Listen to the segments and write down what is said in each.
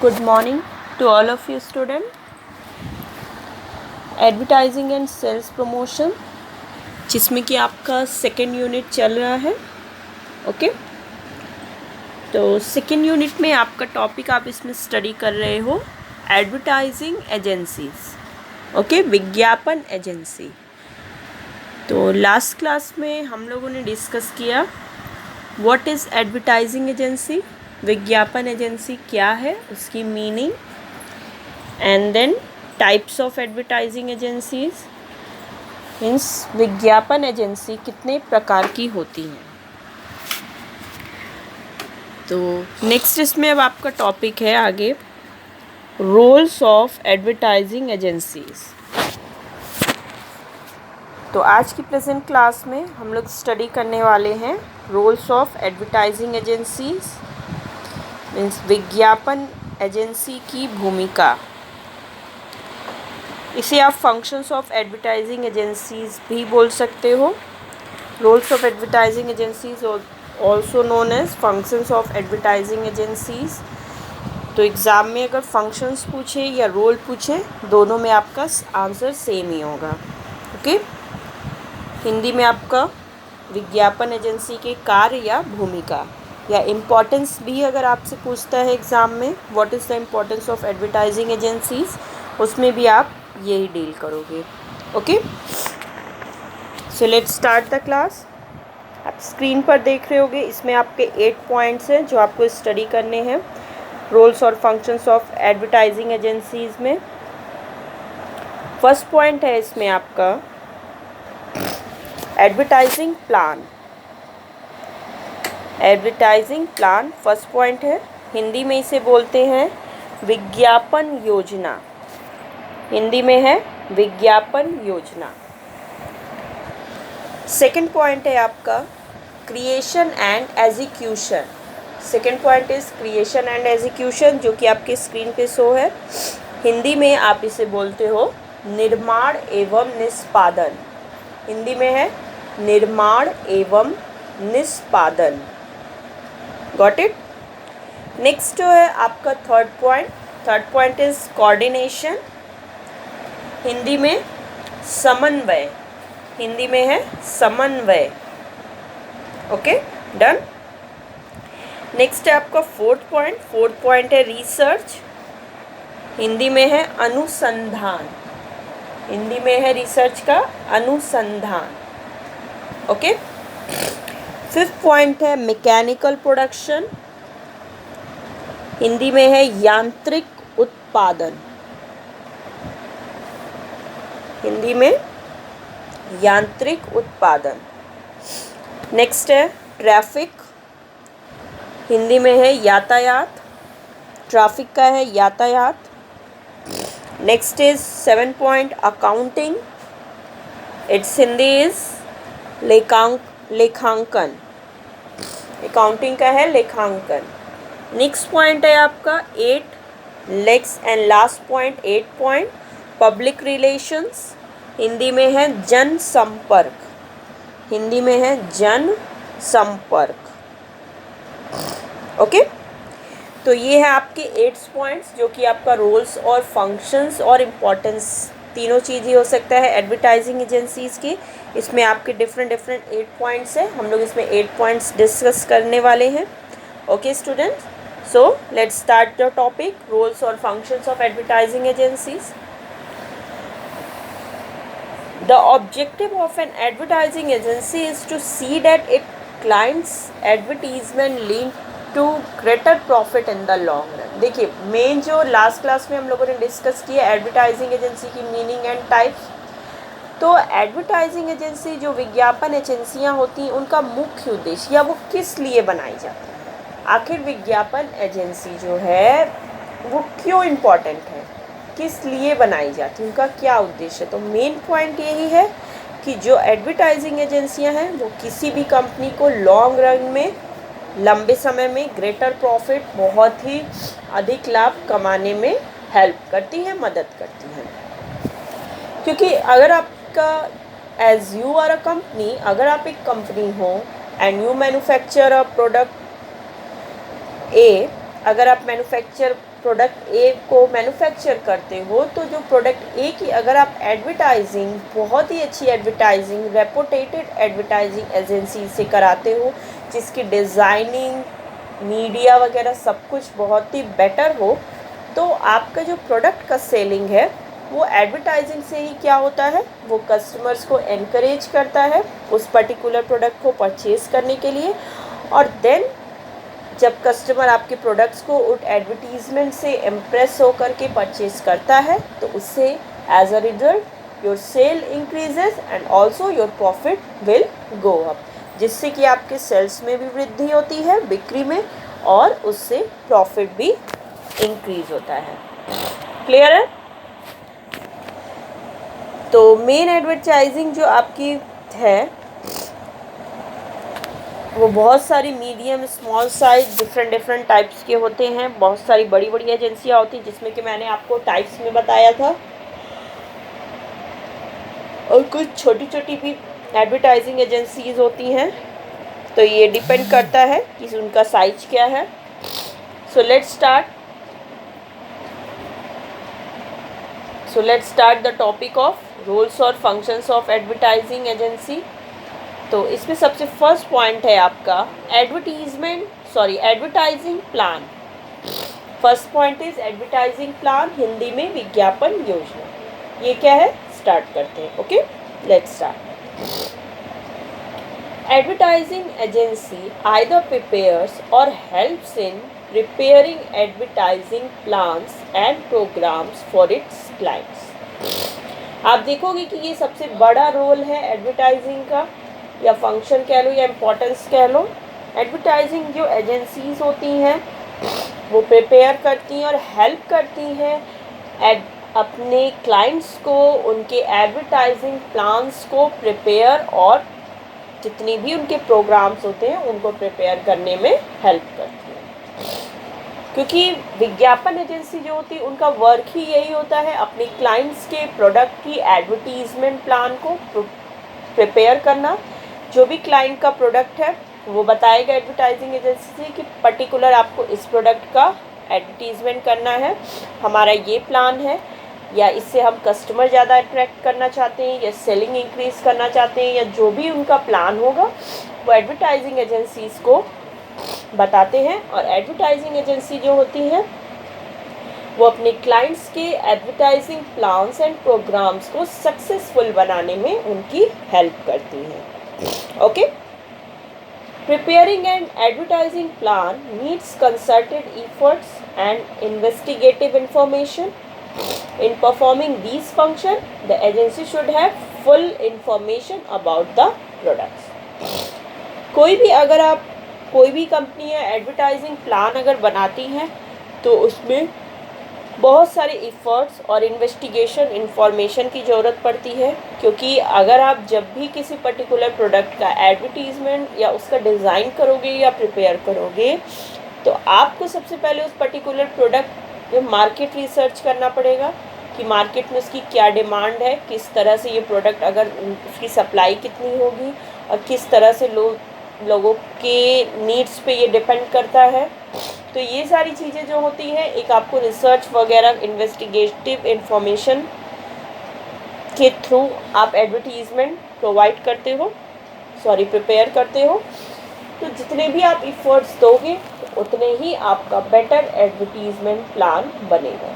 Good morning to all of you students. Advertising and sales promotion, जिसमें कि आपका second unit चल रहा है. ओके, तो सेकेंड यूनिट में आपका टॉपिक आप इसमें स्टडी कर रहे हो एडवर्टाइजिंग एजेंसीज. ओके, विज्ञापन एजेंसी. तो लास्ट क्लास में हम लोगों ने डिस्कस किया व्हाट इज़ एडवर्टाइजिंग एजेंसी, विज्ञापन एजेंसी क्या है, उसकी meaning, and then types of advertising agencies, means विज्ञापन एजेंसी कितने प्रकार की होती हैं. तो नेक्स्ट इसमें अब आपका टॉपिक है आगे रोल्स ऑफ एडवर्टाइजिंग एजेंसीज. तो आज की प्रेजेंट क्लास में हम लोग स्टडी करने वाले हैं roles of advertising agencies, means विज्ञापन एजेंसी की भूमिका. इसे आप फंक्शंस ऑफ एडवर्टाइजिंग एजेंसीज भी बोल सकते हो. Roles of advertising agencies also known as functions of advertising agencies. तो एग्ज़ाम में अगर फंक्शंस पूछे या रोल पूछे, दोनों में आपका आंसर सेम ही होगा. ओके, हिंदी में आपका विज्ञापन एजेंसी के कार्य या भूमिका या इम्पोर्टेंस भी अगर आपसे पूछता है एग्ज़ाम में what is the importance of advertising agencies, उसमें भी आप यही डील करोगे. Okay, so let's start the class. आप स्क्रीन पर देख रहे होगे, इसमें आपके 8 पॉइंट्स हैं जो आपको स्टडी करने हैं रोल्स और फंक्शंस ऑफ एडवर्टाइजिंग एजेंसीज में. फर्स्ट पॉइंट है इसमें आपका advertising plan. Advertising plan first point है. हिंदी में इसे बोलते हैं विज्ञापन योजना. हिंदी में है विज्ञापन योजना. सेकंड पॉइंट है आपका creation and execution. Second point is creation and execution, जो कि आपके स्क्रीन पे शो है. हिंदी में आप इसे बोलते हो निर्माण एवं निष्पादन. हिंदी में है निर्माण एवं निष्पादन. Got it. नेक्स्ट जो है आपका third point is coordination. Hindi में समन्वय. हिंदी में है समन्वय. Okay, done. नेक्स्ट है आपका फोर्थ पॉइंट है रिसर्च. हिंदी में है अनुसंधान. हिंदी में है रिसर्च का अनुसंधान. ओके. फिफ्थ पॉइंट है मैकेनिकल प्रोडक्शन. हिंदी में है यांत्रिक उत्पादन. हिंदी में यांत्रिक उत्पादन. नेक्स्ट है ट्रैफिक. हिंदी में है यातायात. ट्रैफिक का है यातायात. Next is 7 point accounting. It's Hindi is लेखांकन. अकाउंटिंग का है लेखांकन. नेक्स्ट पॉइंट है आपका 8 next and last point 8 point public relations. Hindi में है जनसंपर्क. हिंदी में है जनसंपर्क. ओके, तो ये है आपके 8 पॉइंट्स जो कि आपका रोल्स और फंक्शंस और इम्पोर्टेंस तीनों चीज़ ही हो सकता है एडवर्टाइजिंग एजेंसीज की. इसमें आपके डिफरेंट 8 पॉइंट्स हैं. हम लोग इसमें 8 पॉइंट्स डिस्कस करने वाले हैं. Okay students, so let's start the topic roles और functions of advertising agencies. The objective of an advertising agency is to see that its clients' advertisement lead to greater profit in the long run. देखिए, main जो last class में हम लोगों ने discuss किया advertising agency की meaning and types. तो advertising agency जो विज्ञापन एजेंसियां होती हैं उनका मुख्य उद्देश्य या वो किस लिए बनाई जाती है. आखिर विज्ञापन एजेंसी जो है वो क्यों इम्पॉर्टेंट है, किस लिए बनाई जाती है, उनका क्या उद्देश्य है. तो मेन पॉइंट यही है कि जो एडवर्टाइजिंग एजेंसियां हैं वो किसी भी कंपनी को लॉन्ग रन में, लंबे समय में ग्रेटर प्रॉफिट, बहुत ही अधिक लाभ कमाने में हेल्प करती हैं, मदद करती हैं. क्योंकि अगर आपका as you are a company, अगर आप एक कंपनी हो and you manufacture a product a, अगर आप मैन्युफैक्चर प्रोडक्ट ए को मैन्युफैक्चर करते हो, तो जो प्रोडक्ट ए की अगर आप एडवर्टाइजिंग बहुत ही अच्छी एडवर्टाइजिंग रेपुटेटेड एडवर्टाइजिंग एजेंसी से कराते हो, जिसकी डिज़ाइनिंग मीडिया वगैरह सब कुछ बहुत ही बेटर हो, तो आपका जो प्रोडक्ट का सेलिंग है वो एडवर्टाइजिंग से ही क्या होता है, वो कस्टमर्स को एनकरेज करता है उस पर्टिकुलर प्रोडक्ट को परचेज़ करने के लिए। और देन जब कस्टमर आपके प्रोडक्ट्स को उस एडवर्टीज़मेंट से इम्प्रेस होकर के परचेज़ करता है, तो उससे as a result your sale increases and also your profit will go up, जिससे कि आपके सेल्स में भी वृद्धि होती है, बिक्री में, और उससे प्रॉफिट भी इंक्रीज होता है। क्लियर है? तो मेन एडवर्टाइजिंग जो आपकी है वो बहुत सारी medium small size different types के होते हैं। बहुत सारी बड़ी बड़ी एजेंसियां होती हैं, जिसमें कि मैंने आपको टाइप्स में बताया था, और कुछ छोटी छोटी भी एडवर्टाइजिंग एजेंसीज होती हैं। तो ये डिपेंड करता है कि उनका साइज क्या है। So let's start the topic of roles और फंक्शंस ऑफ एडवर्टाइजिंग एजेंसी। तो इसमें सबसे फर्स्ट पॉइंट है आपका advertising plan. First point is advertising plan, Hindi में विज्ञापन योजना। ये क्या है, स्टार्ट करते हैं। Okay, let's start. Advertising agency either prepares or helps in preparing advertising plans and programmes for its clients. आप देखोगे कि ये सबसे बड़ा रोल है एडवर्टाइजिंग का, या फंक्शन कह लो या इम्पोर्टेंस कह लो। एडवर्टाइजिंग जो एजेंसीज होती हैं वो प्रिपेयर करती हैं और हेल्प करती हैं अपने क्लाइंट्स को उनके एडवर्टाइजिंग प्लान्स को प्रिपेयर, और जितनी भी उनके प्रोग्राम्स होते हैं उनको प्रिपेयर करने में हेल्प करती हैं। क्योंकि विज्ञापन एजेंसी जो होती है उनका वर्क ही यही होता है, अपने क्लाइंट्स के प्रोडक्ट की एडवर्टीजमेंट प्लान को प्रिपेयर करना। जो भी क्लाइंट का प्रोडक्ट है वो बताएगा एडवर्टाइजिंग एजेंसी से कि पर्टिकुलर आपको इस प्रोडक्ट का एडवर्टीजमेंट करना है, हमारा ये प्लान है, या इससे हम कस्टमर ज़्यादा अट्रैक्ट करना चाहते हैं, या सेलिंग इंक्रीज़ करना चाहते हैं, या जो भी उनका प्लान होगा वो एडवर्टाइजिंग एजेंसीज़ को बताते हैं। और एडवर्टाइजिंग एजेंसी जो होती है वो अपने क्लाइंट्स के एडवर्टाइजिंग प्लान्स एंड प्रोग्राम्स को सक्सेसफुल बनाने में उनकी हेल्प करती हैं। Okay, preparing an advertising plan needs concerted efforts and investigative information. In performing these functions, the agency should have full information about the products. कोई भी company या advertising plan अगर बनाती हैं तो उसमें बहुत सारे एफर्ट्स और इन्वेस्टिगेशन इंफॉर्मेशन की ज़रूरत पड़ती है। क्योंकि अगर आप जब भी किसी पर्टिकुलर प्रोडक्ट का एडवर्टीज़मेंट या उसका डिज़ाइन करोगे या प्रिपेयर करोगे, तो आपको सबसे पहले उस पर्टिकुलर प्रोडक्ट में मार्केट रिसर्च करना पड़ेगा कि मार्केट में उसकी क्या डिमांड है, किस तरह से ये प्रोडक्ट, अगर उसकी सप्लाई कितनी होगी, और किस तरह से लोगों के नीड्स पे ये डिपेंड करता है। तो ये सारी चीज़ें जो होती हैं, एक आपको रिसर्च वगैरह इन्वेस्टिगेटिव इंफॉर्मेशन के थ्रू आप एडवर्टीज़मेंट प्रिपेयर करते हो। तो जितने भी आप एफर्ट्स दोगे उतने ही आपका बेटर एडवर्टीज़मेंट प्लान बनेगा।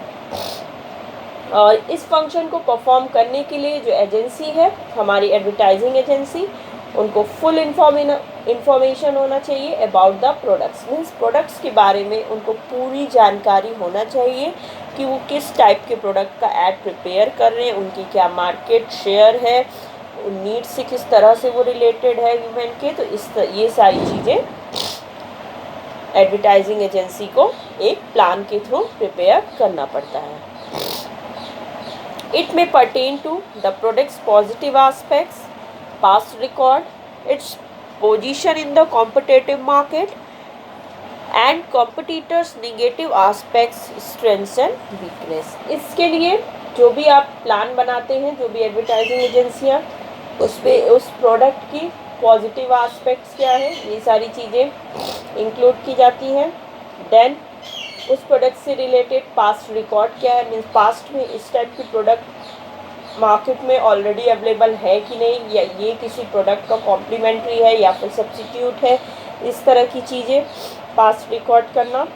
और इस फंक्शन को परफॉर्म करने के लिए जो एजेंसी है, हमारी एडवर्टाइजिंग एजेंसी, उनको फुल इंफॉर्मेशन होना चाहिए about the products. Means products के बारे में उनको पूरी जानकारी होना चाहिए कि वो किस टाइप के प्रोडक्ट का ऐड प्रिपेयर कर रहे हैं, उनकी क्या मार्केट शेयर है, नीड से किस तरह से वो रिलेटेड है ह्यूमन के। तो ये सारी चीज़ें एडवर्टाइजिंग एजेंसी को एक प्लान के थ्रू प्रिपेयर करना पड़ता है। It may pertain to the products positive aspects, past record, its position in the competitive market, and competitors negative aspects, strengths and weakness। इसके लिए जो भी आप प्लान बनाते हैं, जो भी एडवर्टाइजिंग एजेंसियाँ, उस पर उस प्रोडक्ट की पॉजिटिव एस्पेक्ट्स क्या है, ये सारी चीज़ें इंक्लूड की जाती हैं। देन उस प्रोडक्ट से रिलेटेड पास्ट रिकॉर्ड क्या है, मीन्स पास्ट में इस टाइप की प्रोडक्ट मार्केट में ऑलरेडी अवेलेबल है कि नहीं, या ये किसी प्रोडक्ट का कॉम्प्लीमेंट्री है या फिर सब्स्टिट्यूट है, इस तरह की चीज़ें पास्ट रिकॉर्ड करना।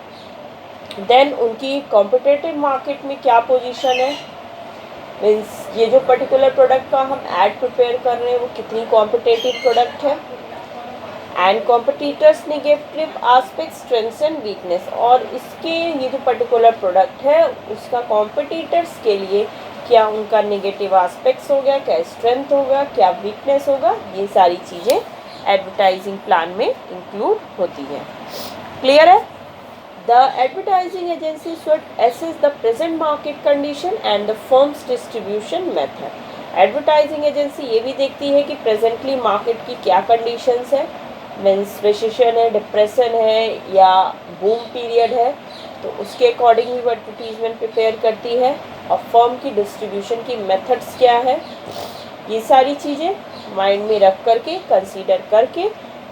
देन उनकी कॉम्पिटिटिव मार्केट में क्या पोजीशन है, मीन्स ये जो पर्टिकुलर प्रोडक्ट का हम ऐड प्रिपेयर कर रहे हैं वो कितनी कॉम्पिटिटिव प्रोडक्ट है। And competitors negative aspect strengths and weakness, और इसके ये जो पर्टिकुलर प्रोडक्ट है उसका कॉम्पिटिटर्स के लिए क्या उनका नेगेटिव एस्पेक्ट्स हो गया, क्या स्ट्रेंथ होगा, क्या वीकनेस होगा, ये सारी चीज़ें एडवर्टाइजिंग प्लान में इंक्लूड होती हैं। क्लियर है? The advertising agency should assess the present market condition and the firm's distribution method. Advertising agency ये भी देखती है कि प्रेजेंटली मार्केट की क्या कंडीशंस है, मीन्स रिसेशन है, डिप्रेशन है या बूम पीरियड है, तो उसके अकॉर्डिंग भी वो एडवर्टीजमेंट प्रिपेयर करती है। और फर्म की डिस्ट्रीब्यूशन की मेथड्स क्या है, ये सारी चीज़ें माइंड में रख करके, कंसीडर करके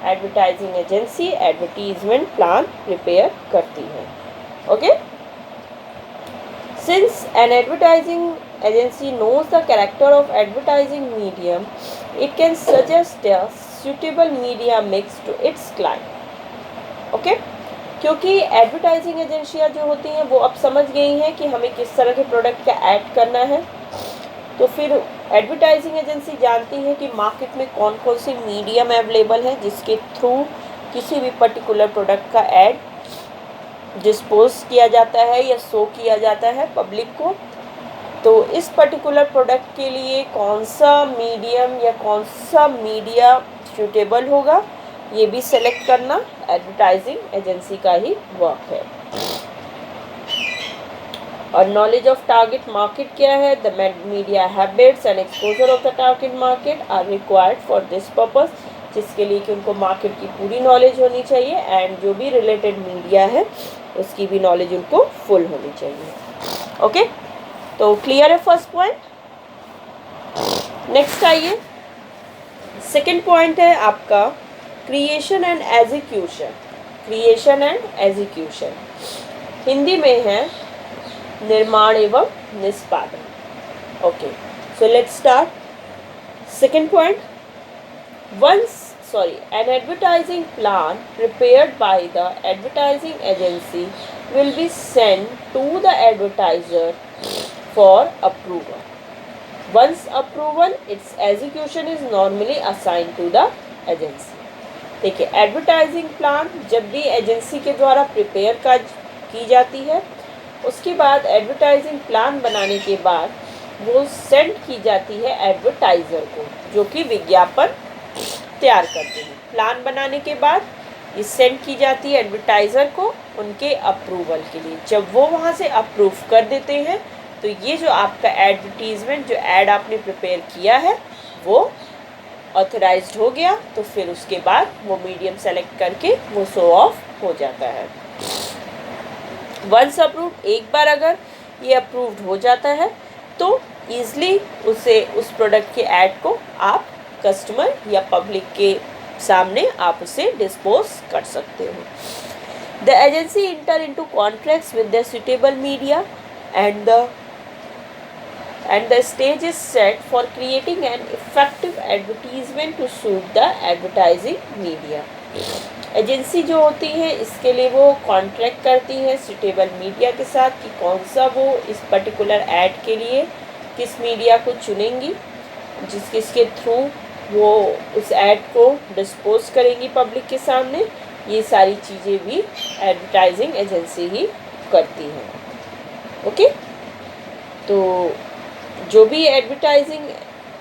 advertising agency advertisement plan prepare करती है। Okay, since an advertising agency knows the character of advertising medium, it can suggest a suitable media mix to its client. Okay, क्योंकि एडवर्टाइजिंग एजेंसियाँ जो होती हैं वो अब समझ गई हैं कि हमें किस तरह के प्रोडक्ट का ऐड करना है, तो फिर एडवर्टाइजिंग एजेंसी जानती है कि मार्केट में कौन कौन सी मीडियम अवेलेबल है जिसके थ्रू किसी भी पर्टिकुलर प्रोडक्ट का ऐड डिस्पोज किया जाता है या शो किया जाता है पब्लिक को। तो इस पर्टिकुलर प्रोडक्ट के लिए कौन सा मीडियम या कौन सा मीडिया सूटेबल होगा, ये भी सेलेक्ट करना एडवर्टाइजिंग एजेंसी का ही वर्क है। और नॉलेज ऑफ टारगेट मार्केट क्या है, the media habits and exposure of the target market are required for this purpose, जिसके लिए कि उनको मार्केट की पूरी नॉलेज होनी चाहिए एंड जो भी रिलेटेड मीडिया है उसकी भी नॉलेज उनको फुल होनी चाहिए। ओके, तो क्लियर है फर्स्ट पॉइंट। नेक्स्ट आइए, सेकेंड पॉइंट है आपका creation and execution. Creation and execution Hindi में है निर्माण एवं निष्पादन। Okay, so let's start. Second point, an advertising plan prepared by the advertising agency will be sent to the advertiser for approval. Once approval, its execution is normally assigned to the agency. देखिए, advertising plan जब भी agency के द्वारा prepare की जाती है, उसके बाद एडवर्टाइजिंग प्लान बनाने के बाद वो सेंड की जाती है एडवर्टाइज़र को, जो कि विज्ञापन तैयार करते हैं। प्लान बनाने के बाद ये सेंड की जाती है एडवर्टाइज़र को उनके अप्रूवल के लिए। जब वो वहाँ से अप्रूव कर देते हैं तो ये जो आपका एडवर्टीज़मेंट, जो ऐड आपने प्रिपेयर किया है, वो ऑथराइज्ड हो गया। तो फिर उसके बाद वो मीडियम सेलेक्ट करके वो शो ऑफ हो जाता है। वंस अप्रूव्ड, एक बार अगर ये अप्रूव्ड हो जाता है तो ईज़िली उस प्रोडक्ट के ऐड को आप कस्टमर या पब्लिक के सामने आप उसे डिस्पोज कर सकते हो। The agency inter into contracts with the suitable media and the stage is set for creating an effective advertisement to suit the advertising media. Agency जो होती है इसके लिए वो कॉन्ट्रैक्ट करती है सुटेबल मीडिया के साथ कि कौन सा वो इस पर्टिकुलर ऐड के लिए किस मीडिया को चुनेंगी, जिसके थ्रू वो उस ऐड को डिस्पोज करेंगी पब्लिक के सामने। ये सारी चीज़ें भी एडवर्टाइजिंग एजेंसी ही करती हैं। ओके, तो जो भी एडवर्टाइजिंग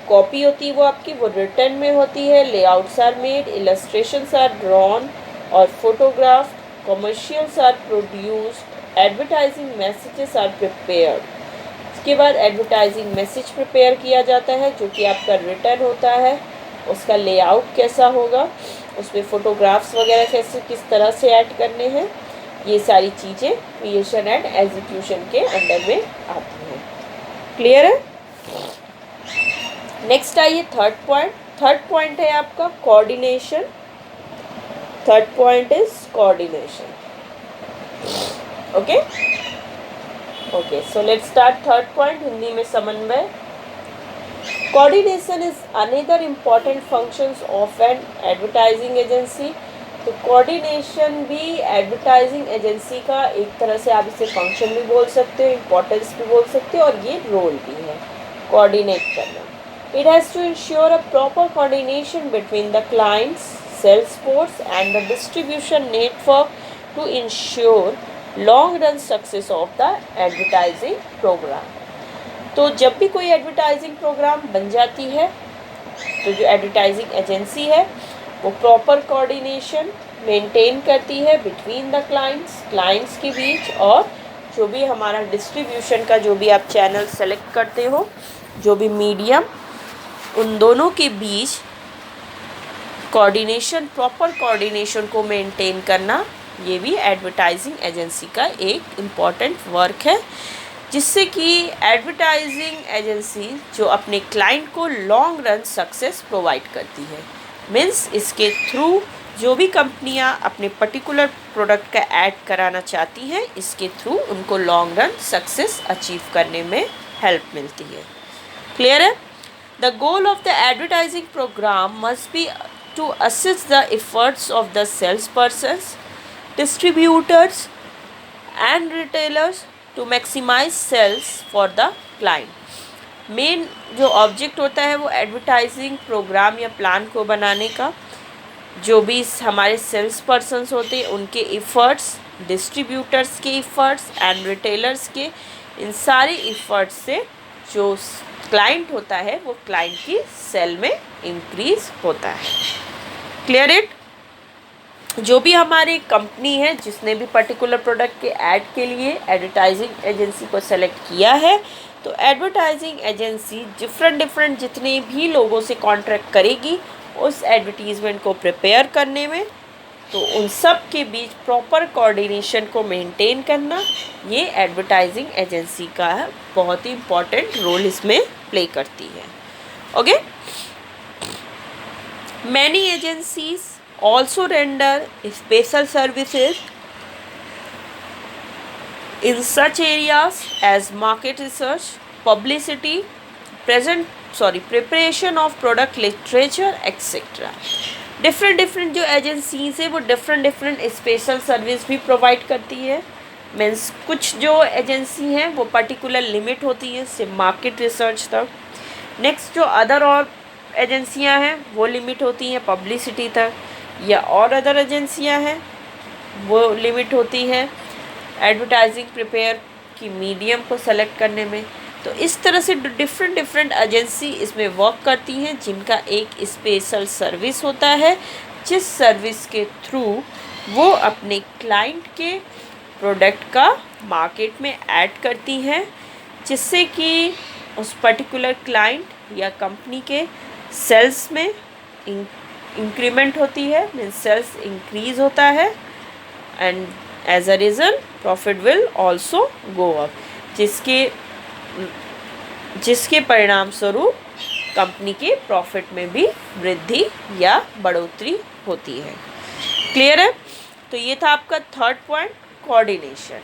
कॉपी होती है वो आपकी वो रिटर्न में होती है। Layouts are made, illustrations are drawn और photograph, commercials are produced, advertising messages are prepared. इसके बाद एडवर्टाइजिंग मैसेज प्रिपेयर किया जाता है जो कि आपका रिटर्न होता है। उसका लेआउट कैसा होगा, उसमें फ़ोटोग्राफ्स वगैरह कैसे किस तरह से ऐड करने हैं, ये सारी चीज़ें क्रिएशन एंड एग्जीक्यूशन के अंडर में आती हैं। क्लियर है? नेक्स्ट आइए थर्ड पॉइंट। थर्ड पॉइंट है आपका coordination. Third point is coordination. Okay okay, so let's start third point, Hindi में समन्वय। Coordination is another important functions of N advertising agency. तो कोऑर्डिनेशन भी एडवर्टाइजिंग एजेंसी का एक तरह से आप इसे फंक्शन भी बोल सकते हो, इम्पोर्टेंस भी बोल सकते हो, और ये रोल भी है कोऑर्डिनेट करना। It has to ensure a proper coordination between the clients, sales force and the distribution network to ensure long-run success of the advertising program. तो जब भी कोई एडवर्टाइजिंग प्रोग्राम बन जाती है तो जो एडवर्टाइजिंग एजेंसी है वो प्रॉपर कोऑर्डिनेशन मेंटेन करती है बिटवीन द क्लाइंट्स के बीच, और जो भी हमारा डिस्ट्रीब्यूशन का जो भी आप चैनल सेलेक्ट करते हो, जो भी मीडियम, उन दोनों के बीच कोऑर्डिनेशन, प्रॉपर कोऑर्डिनेशन को मेंटेन करना, ये भी एडवर्टाइजिंग एजेंसी का एक इम्पॉर्टेंट वर्क है, जिससे कि एडवर्टाइजिंग एजेंसी जो अपने क्लाइंट को लॉन्ग रन सक्सेस प्रोवाइड करती है। मीन्स इसके थ्रू जो भी कंपनियां अपने पर्टिकुलर प्रोडक्ट का ऐड कराना चाहती हैं, इसके थ्रू उनको लॉन्ग रन सक्सेस अचीव करने में हेल्प मिलती है। क्लियर है? The goal of the advertising program must be to assist the efforts of the salespersons, distributors and retailers to maximize sales for the client. Main जो object होता है वो advertising programme या प्लान को बनाने का, जो भी हमारे सेल्स पर्सनस होते हैं उनके एफर्ट्स, डिस्ट्रीब्यूटर्स के एफर्ट्स एंड रिटेलर्स के, इन सारे एफर्ट्स से जो क्लाइंट होता है वो क्लाइंट की सेल में इंक्रीज होता है। Clear it? जो भी हमारी कंपनी है जिसने भी पर्टिकुलर प्रोडक्ट के ऐड के लिए एडवर्टाइजिंग एजेंसी को सेलेक्ट किया है, तो एडवर्टाइजिंग एजेंसी डिफरेंट जितने भी लोगों से कॉन्ट्रैक्ट करेगी उस एडवर्टीज़मेंट को प्रिपेयर करने में, तो उन सब के बीच प्रॉपर कोऑर्डिनेशन को मेंटेन करना, ये एडवर्टाइजिंग एजेंसी का बहुत ही इम्पॉर्टेंट रोल इसमें प्ले करती है। Okay, many agencies also render special services in such areas as market research, publicity, preparation of product literature, etc. Different जो एजेंसीज है वो डिफरेंट स्पेशल सर्विस भी प्रोवाइड करती है। मीन्स कुछ जो एजेंसी हैं वो पर्टिकुलर लिमिट होती है सिर्फ मार्केट रिसर्च तक। नेक्स्ट जो अदर और एजेंसियां हैं वो लिमिट होती हैं पब्लिसिटी तक, या और अदर एजेंसियां हैं वो लिमिट होती है एडवर्टाइजिंग प्रिपेयर की मीडियम को सेलेक्ट करने में। तो इस तरह से डिफरेंट एजेंसी इसमें वर्क करती हैं, जिनका एक स्पेशल सर्विस होता है, जिस सर्विस के थ्रू वो अपने क्लाइंट के प्रोडक्ट का मार्केट में ऐड करती हैं, जिससे कि उस पर्टिकुलर क्लाइंट या कंपनी के सेल्स में इंक्रीमेंट होती है, मीन्स सेल्स इंक्रीज होता है, and as a result profit will also go up, जिसके परिणाम स्वरूप कंपनी के प्रॉफिट में भी वृद्धि या बढ़ोतरी होती है। क्लियर है? तो ये था आपका third point, coordination.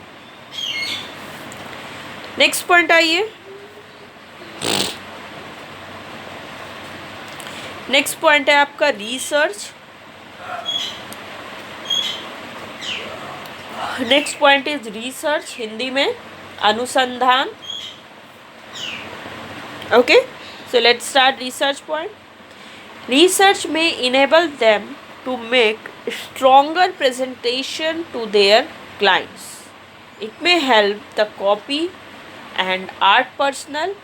Next point आइए, नेक्स्ट पॉइंट है आपका research. Next point is research, Hindi में अनुसंधान। Okay, so let's start research point. Research में enable them to make stronger presentation to their clients. It may help the copy and art personal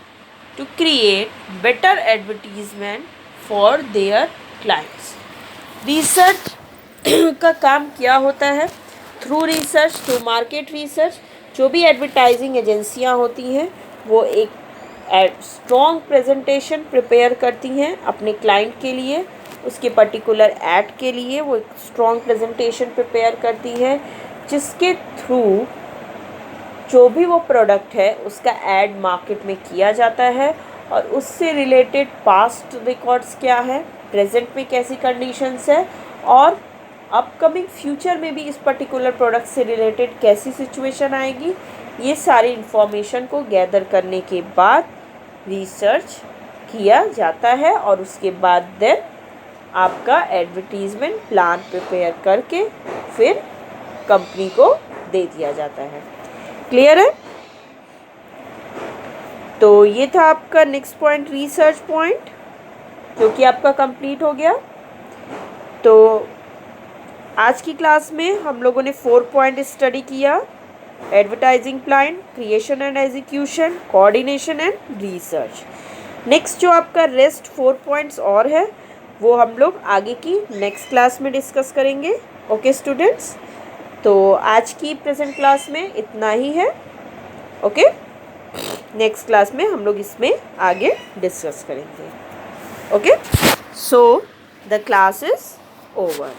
to create better advertisement for their clients. Research का काम क्या होता है? Through research, through market research, जो भी advertising एजेंसियां होती हैं वो एक स्ट्रॉन्ग प्रेजेंटेशन प्रिपेयर करती हैं अपने क्लाइंट के लिए, उसके पर्टिकुलर ऐड के लिए वो एक स्ट्रॉन्ग प्रेजेंटेशन प्रिपेयर करती हैं, जिसके थ्रू जो भी वो प्रोडक्ट है उसका ऐड मार्केट में किया जाता है, और उससे रिलेटेड पास्ट रिकॉर्ड्स क्या है, प्रेजेंट में कैसी कंडीशंस है, और अपकमिंग फ्यूचर में भी इस पर्टिकुलर प्रोडक्ट से रिलेटेड कैसी सिचुएशन आएगी, ये सारी इंफॉर्मेशन को गैदर करने के बाद रिसर्च किया जाता है और उसके बाद देन आपका एडवर्टीजमेंट प्लान प्रिपेयर करके फिर कंपनी को दे दिया जाता है। क्लियर है? तो ये था आपका नेक्स्ट पॉइंट, रिसर्च पॉइंट, जो कि आपका कंप्लीट हो गया। तो आज की क्लास में हम लोगों ने 4 पॉइंट स्टडी किया, advertising plan, creation and execution, coordination and research. Next जो आपका रेस्ट 4 पॉइंट्स और है वो हम लोग आगे की नेक्स्ट क्लास में डिस्कस करेंगे। ओके स्टूडेंट्स, तो आज की प्रेजेंट क्लास में इतना ही है। ओके, नेक्स्ट क्लास में हम लोग इसमें आगे डिस्कस करेंगे। Okay, so the class is over.